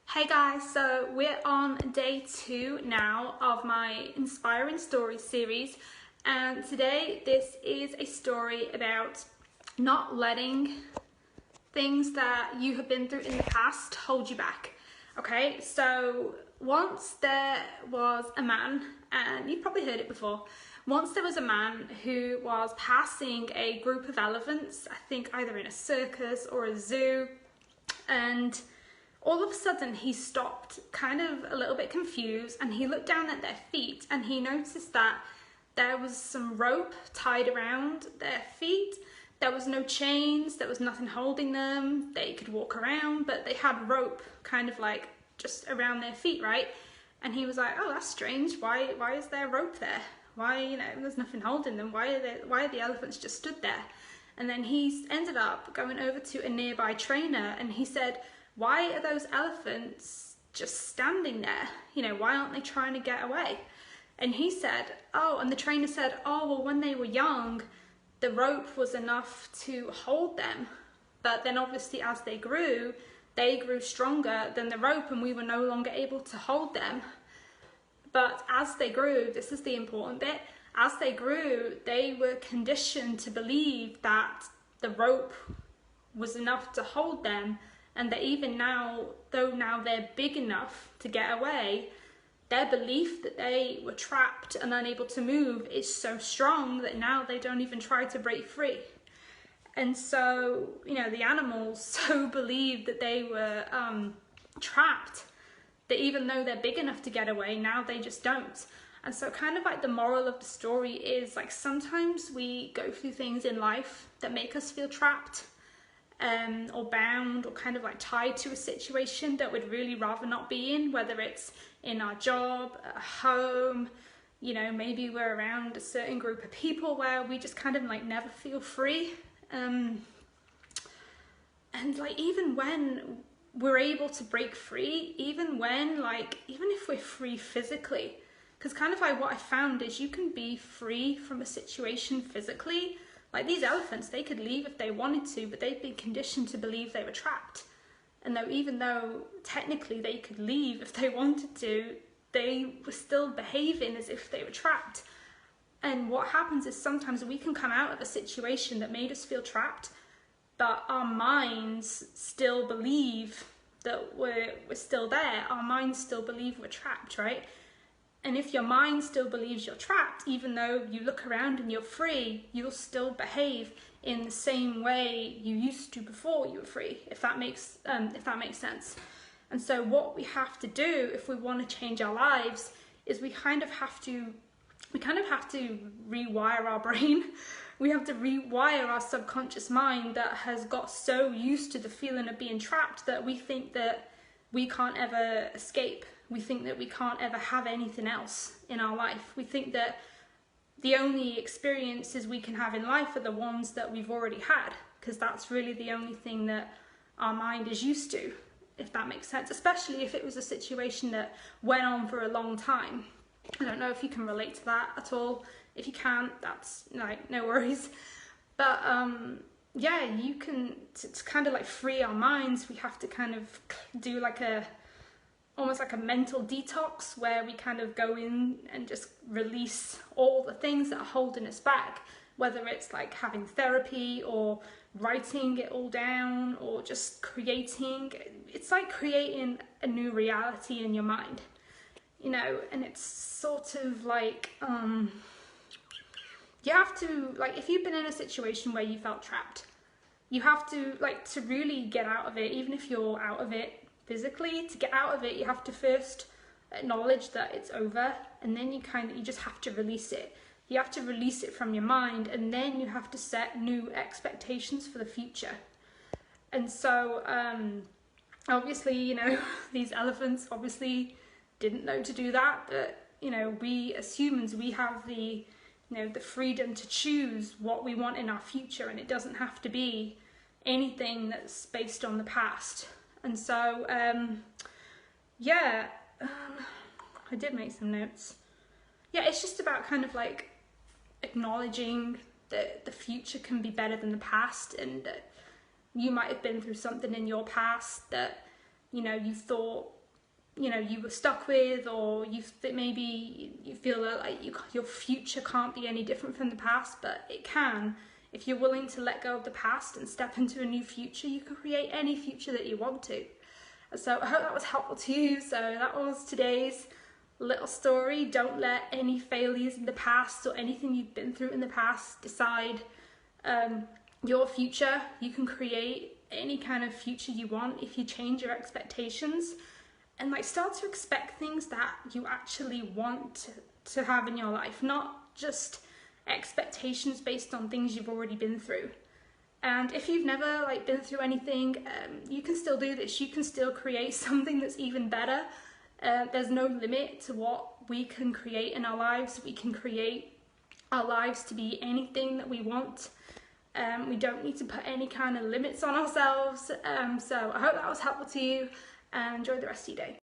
Hey guys, so we're on day 2 now of my Inspiring Stories series, and today this is a story about not letting things that you have been through in the past hold you back. Okay, so once there was a man, and you've probably heard it before, once there was a man who was passing a group of elephants, I think either in a circus or a zoo, and all of a sudden he stopped, kind of a little bit confused, and he looked down at their feet and he noticed that there was some rope tied around their feet. There was no chains, there was nothing holding them. They could walk around, but they had rope kind of like just around their feet, right? And he was like, oh, that's strange. Why is there rope there? Why, there's nothing holding them. Why are the elephants just stood there? And then he ended up going over to a nearby trainer and he said, why are those elephants just standing there? Why aren't they trying to get away? And he said, oh, and the trainer said, oh, well, when they were young, the rope was enough to hold them. But then obviously as they grew stronger than the rope and we were no longer able to hold them. But as they grew, this is the important bit, as they grew, they were conditioned to believe that the rope was enough to hold them, and that even now, though now they're big enough to get away, their belief that they were trapped and unable to move is so strong that now they don't even try to break free. And so, the animals so believed that they were trapped that even though they're big enough to get away, now they just don't. And so kind of like the moral of the story is like sometimes we go through things in life that make us feel trapped, or bound, or kind of like tied to a situation that we'd really rather not be in, whether it's in our job, at home, maybe we're around a certain group of people where we just kind of like never feel free. And like even when we're able to break free, even if we're free physically, because kind of like what I found is you can be free from a situation physically. Like these elephants, they could leave if they wanted to, but they've been conditioned to believe they were trapped. And even though technically they could leave if they wanted to, they were still behaving as if they were trapped. And what happens is sometimes we can come out of a situation that made us feel trapped, but our minds still believe that we're still there. Our minds still believe we're trapped, right? And if your mind still believes you're trapped, even though you look around and you're free, you'll still behave in the same way you used to before you were free, if that makes sense. And so what we have to do if we want to change our lives is we kind of have to rewire our brain. We have to rewire our subconscious mind that has got so used to the feeling of being trapped that we think that we can't ever escape. We think that we can't ever have anything else in our life. We think that the only experiences we can have in life are the ones that we've already had, because that's really the only thing that our mind is used to, if that makes sense, especially if it was a situation that went on for a long time. I don't know if you can relate to that at all. If you can't, that's no worries. But yeah, you can, to kind of like free our minds, we have to kind of do almost like a mental detox where we kind of go in and just release all the things that are holding us back, whether it's like having therapy or writing it all down or just it's like creating a new reality in your mind, and it's sort of like, you have to, like, if you've been in a situation where you felt trapped, you have to, like, to really get out of it, even if you're out of it physically, to get out of it, you have to first acknowledge that it's over, and then you just have to release it. You have to release it from your mind, and then you have to set new expectations for the future. And so, obviously, these elephants obviously didn't know to do that, but, we as humans, we have the freedom to choose what we want in our future, and it doesn't have to be anything that's based on the past. And so, yeah, I did make some notes. Yeah, it's just about kind of like acknowledging that the future can be better than the past, and that you might have been through something in your past that, you thought you were stuck with, or maybe you feel that like your future can't be any different from the past, but it can. If you're willing to let go of the past and step into a new future, you can create any future that you want to. So I hope that was helpful to you. So that was today's little story. Don't let any failures in the past or anything you've been through in the past decide your future. You can create any kind of future you want if you change your expectations and like start to expect things that you actually want to have in your life, not just expectations based on things you've already been through. And if you've never like been through anything, you can still do this. You can still create something that's even better. There's no limit to what we can create in our lives. We can create our lives to be anything that we want. We don't need to put any kind of limits on ourselves. So I hope that was helpful to you, and enjoy the rest of your day.